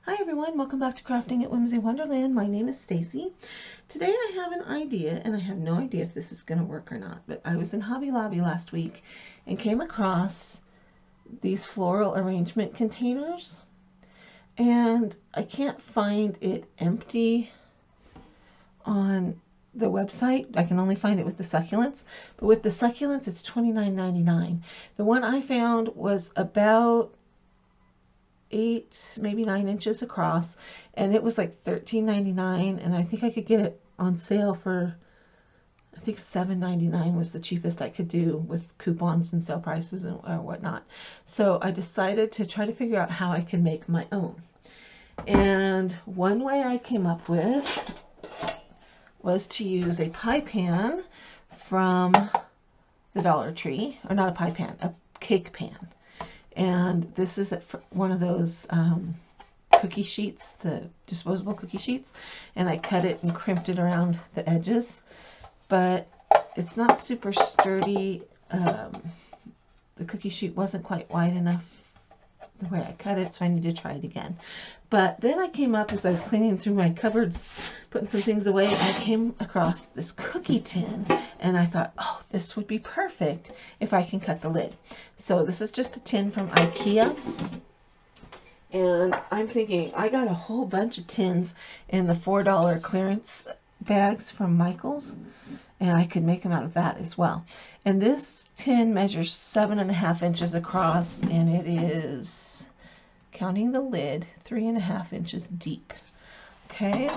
Hi everyone, welcome back to Crafting at Whimsy Wonderland. My name is Stacy. Today I have an idea, and I have no idea if this is going to work or not, but I was in Hobby Lobby last week and came across these floral arrangement containers, and I can't find it empty on the website. I can only find it with the succulents, but with the succulents it's $29.99. The one I found was about 8, maybe 9 inches across, and it was like $13.99, and I think I could get it on sale for, I think $7.99 was the cheapest I could do with coupons and sale prices and or whatnot. So I decided to try to figure out how I can make my own. And one way I came up with was to use a pie pan from the Dollar Tree, or not a pie pan, a cake pan. And this is one of those cookie sheets, the disposable cookie sheets, and I cut it and crimped it around the edges, but it's not super sturdy. The cookie sheet wasn't quite wide enough the way I cut it, so I need to try it again. But then I came up, as I was cleaning through my cupboards, putting some things away, I came across this cookie tin, and I thought, oh, this would be perfect if I can cut the lid. So this is just a tin from IKEA, and I'm thinking, I got a whole bunch of tins in the $4 clearance bags from Michael's, and I could make them out of that as well. And this tin measures 7.5 inches across, and it is, counting the lid, 3.5 inches deep. Okay,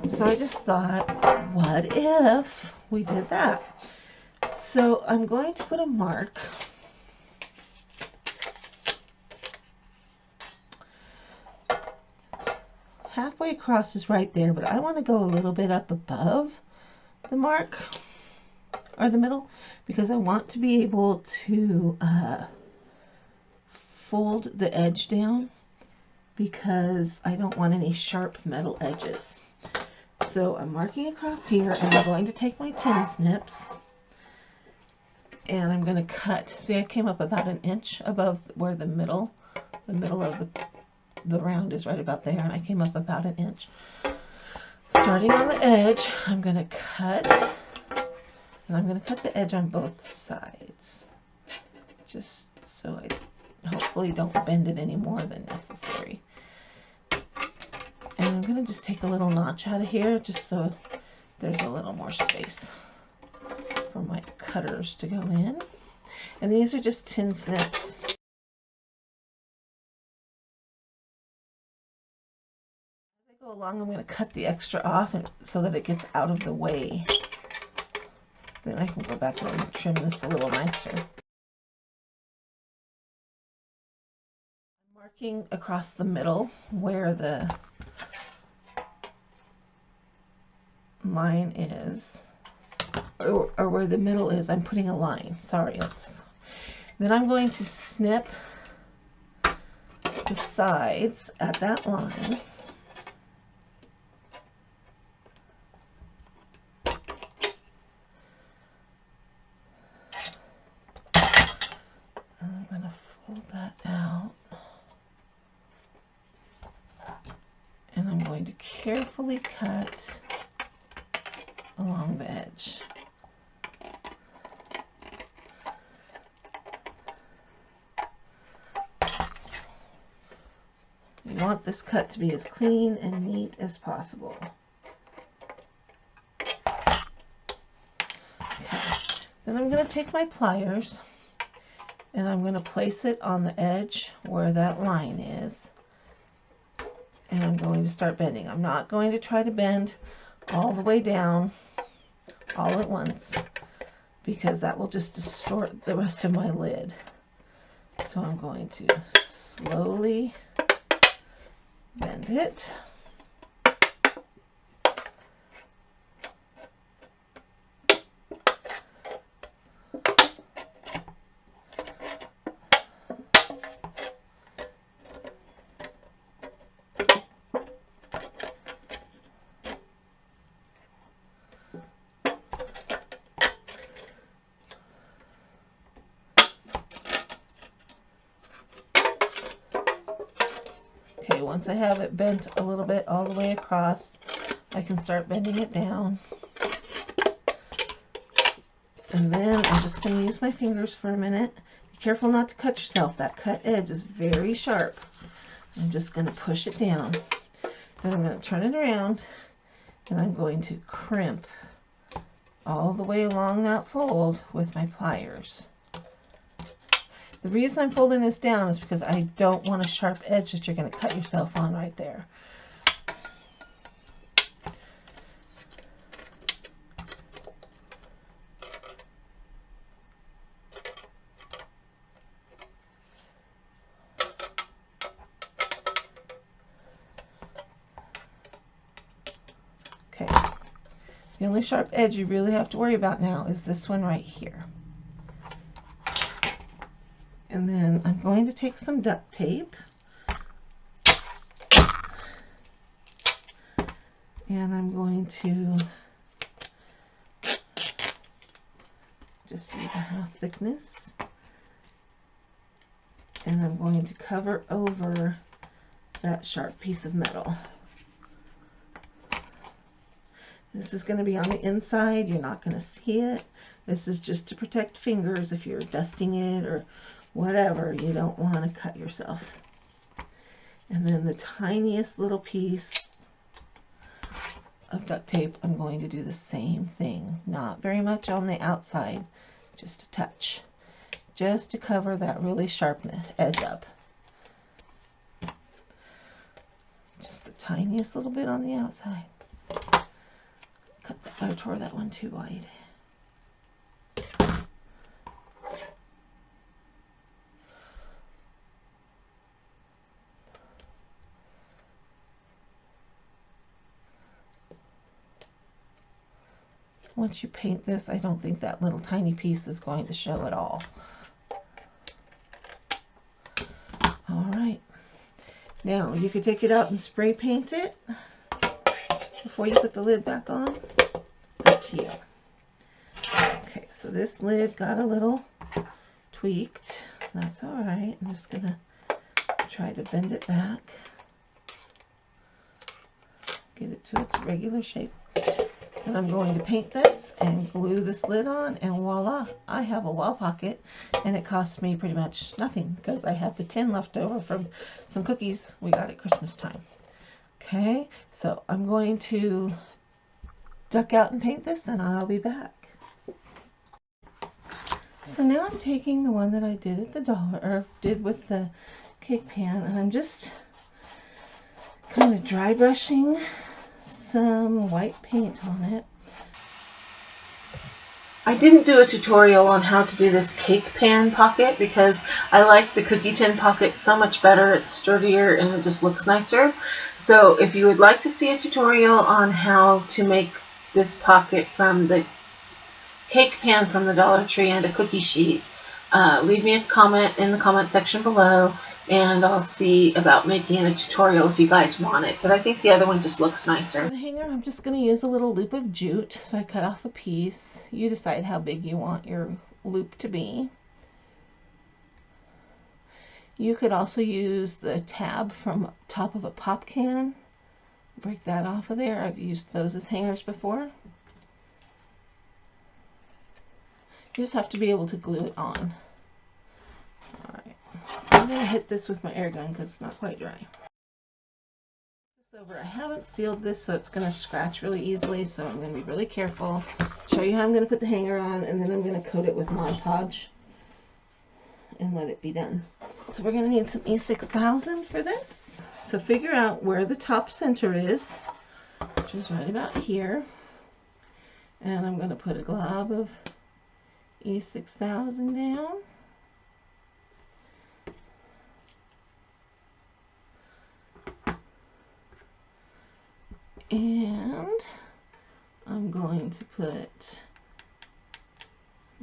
so I just thought, what if we did that? So I'm going to put a mark halfway across is right there, but I want to go a little bit up above the mark, or the middle, because I want to be able to fold the edge down, because I don't want any sharp metal edges. So I'm marking across here, and I'm going to take my tin snips, and I'm going to cut. See, I came up about 1 inch above where the middle of the round is, right about there, and I came up about 1 inch. Starting on the edge, I'm going to cut, and I'm going to cut the edge on both sides, just so I hopefully don't bend it any more than necessary. And I'm going to just take a little notch out of here, just so there's a little more space for my cutters to go in. And these are just tin snips. As I go along, I'm going to cut the extra off, so that it gets out of the way. Then I can go back and trim this a little nicer. I'm marking across the middle where the line is, or where the middle is. I'm putting a line. Sorry, then I'm going to snip the sides at that line. And I'm going to fold that out. And I'm going to carefully cut along the edge. You want this cut to be as clean and neat as possible. Okay. Then I'm going to take my pliers, and I'm going to place it on the edge where that line is, and I'm going to start bending. I'm not going to try to bend all the way down all at once, because that will just distort the rest of my lid. So I'm going to slowly bend it. once I have it bent a little bit all the way across, I can start bending it down. And then I'm just going to use my fingers for a minute. Be careful not to cut yourself. That cut edge is very sharp. I'm just going to push it down. Then I'm going to turn it around and I'm going to crimp all the way along that fold with my pliers. The reason I'm folding this down is because I don't want a sharp edge that you're going to cut yourself on right there. Okay, the only sharp edge you really have to worry about now is this one right here. And then I'm going to take some duct tape and I'm going to just use a half thickness, and I'm going to cover over that sharp piece of metal. This is going to be on the inside. You're not going to see it. This is just to protect fingers if you're dusting it or whatever. You don't want to cut yourself. And then the tiniest little piece of duct tape, I'm going to do the same thing. Not very much on the outside, just a touch, just to cover that really sharp edge up. Just the tiniest little bit on the outside. I tore that one too wide. Once you paint this, I don't think that little tiny piece is going to show at all. All right. Now, you could take it out and spray paint it before you put the lid back on. Up to you. Okay, so this lid got a little tweaked. That's all right. I'm just going to try to bend it back. Get it to its regular shape. And I'm going to paint this and glue this lid on, and voila, I have a wall pocket, and it cost me pretty much nothing because I had the tin left over from some cookies we got at Christmas time. Okay, so I'm going to duck out and paint this, and I'll be back. So now I'm taking the one that I did at the dollar, or did with the cake pan, and I'm just kind of dry brushing some white paint on it. I didn't do a tutorial on how to do this cake pan pocket because I like the cookie tin pocket so much better. It's sturdier and it just looks nicer. So if you would like to see a tutorial on how to make this pocket from the cake pan from the Dollar Tree and a cookie sheet, leave me a comment in the comment section below, and I'll see about making a tutorial if you guys want it. But I think the other one just looks nicer. For the hanger, I'm just going to use a little loop of jute. So I cut off a piece. You decide how big you want your loop to be. You could also use the tab from top of a pop can. Break that off of there. I've used those as hangers before. You just have to be able to glue it on. Alright. I'm going to hit this with my air gun because it's not quite dry. I haven't sealed this, so it's going to scratch really easily, so I'm going to be really careful. Show you how I'm going to put the hanger on, and then I'm going to coat it with Mod Podge and let it be done. So we're going to need some E6000 for this. So figure out where the top center is, which is right about here. And I'm going to put a glob of E6000 down. And I'm going to put,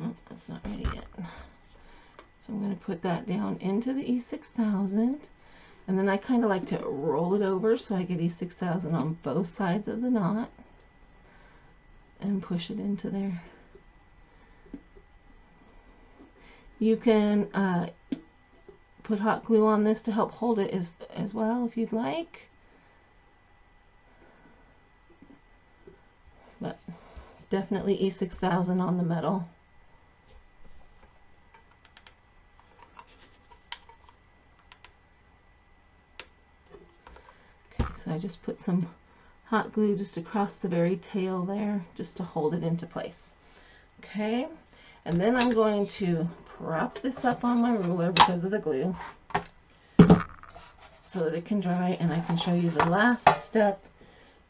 oh, that's not ready yet. So I'm going to put that down into the E6000. And then I kind of like to roll it over so I get E6000 on both sides of the knot. And push it into there. You can put hot glue on this to help hold it as well if you'd like. But definitely E6000 on the metal. Okay, so I just put some hot glue just across the very tail there, just to hold it into place. Okay, and then I'm going to prop this up on my ruler because of the glue so that it can dry, and I can show you the last step,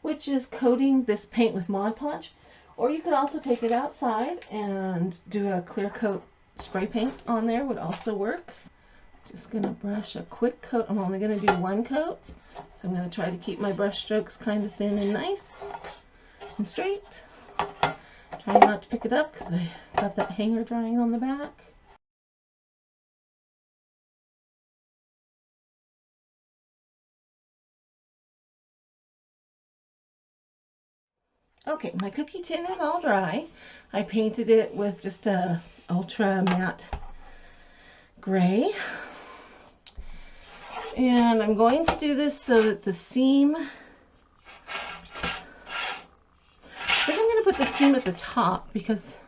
which is coating this paint with Mod Podge. Or you could also take it outside and do a clear coat spray paint on there, would also work. Just going to brush a quick coat. I'm only going to do one coat, so I'm going to try to keep my brush strokes kind of thin and nice and straight. Trying not to pick it up because I got that hanger drying on the back. Okay, my cookie tin is all dry. I painted it with just a ultra matte gray. And I'm going to do this so that the seam, I think I'm going to put the seam at the top because,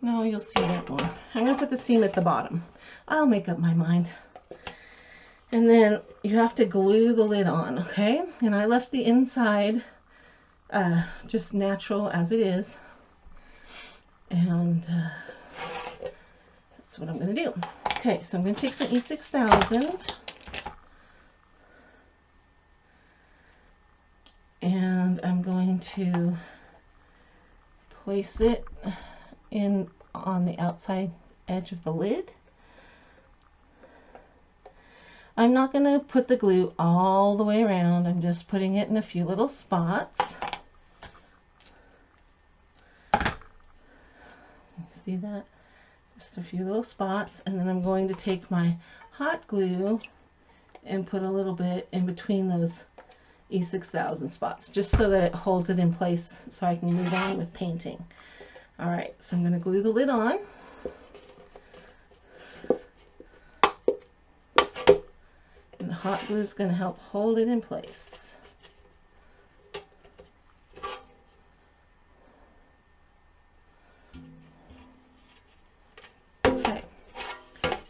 no, you'll see that more. I'm going to put the seam at the bottom. I'll make up my mind. And then you have to glue the lid on, okay? And I left the inside just natural as it is. And that's what I'm going to do. Okay, so I'm going to take some E6000 and I'm going to place it in on the outside edge of the lid. I'm not going to put the glue all the way around. I'm just putting it in a few little spots. See that? Just a few little spots, and then I'm going to take my hot glue and put a little bit in between those E6000 spots, just so that it holds it in place so I can move on with painting. Alright, so I'm going to glue the lid on. And the hot glue is going to help hold it in place.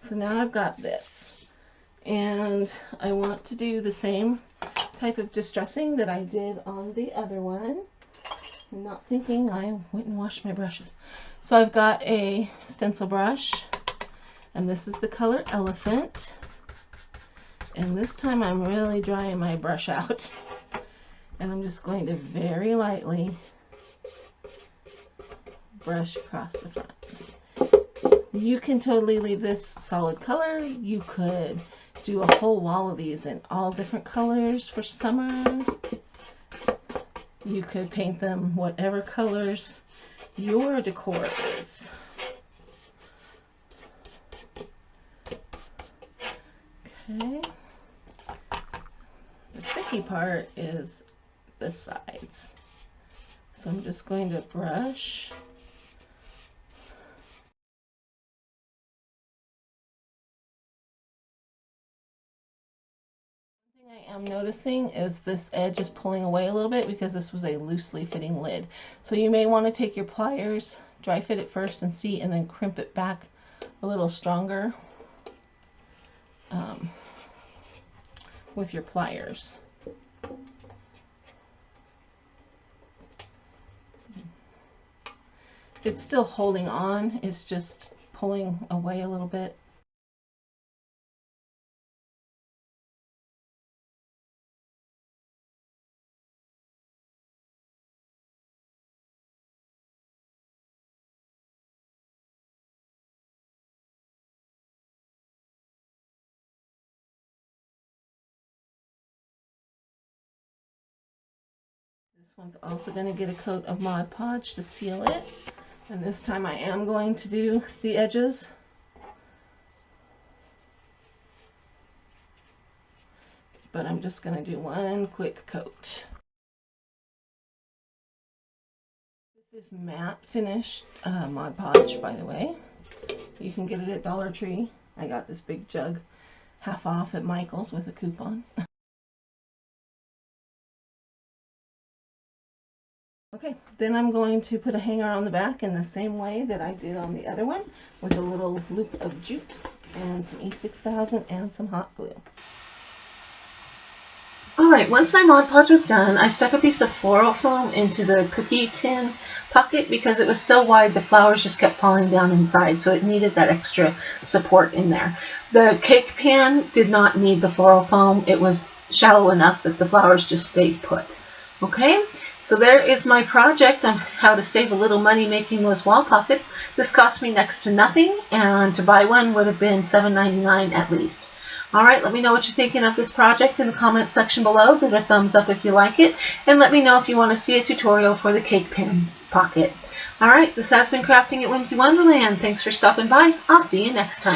So now I've got this, and I want to do the same type of distressing that I did on the other one. I'm not thinking, I went and washed my brushes. So I've got a stencil brush, and this is the color Elephant, and this time I'm really drying my brush out, and I'm just going to very lightly brush across the front. You can totally leave this solid color. You could do a whole wall of these in all different colors for summer. You could paint them whatever colors your decor is. Okay. The tricky part is the sides. So I'm just going to brush. I'm noticing is this edge is pulling away a little bit because this was a loosely fitting lid. So you may want to take your pliers, dry fit it first and see, and then crimp it back a little stronger with your pliers. It's still holding on, it's just pulling away a little bit. This one's also going to get a coat of Mod Podge to seal it. And this time I am going to do the edges. But I'm just going to do one quick coat. This is matte finish Mod Podge, by the way. You can get it at Dollar Tree. I got this big jug half off at Michael's with a coupon. Okay, then I'm going to put a hanger on the back in the same way that I did on the other one, with a little loop of jute and some E6000 and some hot glue. Alright, once my Mod Podge was done, I stuck a piece of floral foam into the cookie tin pocket because it was so wide the flowers just kept falling down inside, so it needed that extra support in there. The cake pan did not need the floral foam. It was shallow enough that the flowers just stayed put. Okay, so there is my project on how to save a little money making those wall pockets. This cost me next to nothing, and to buy one would have been $7.99 at least. Alright, let me know what you're thinking of this project in the comments section below. Give it a thumbs up if you like it, and let me know if you want to see a tutorial for the cake pan pocket. Alright, this has been Crafting at Whimsy Wonderland. Thanks for stopping by. I'll see you next time.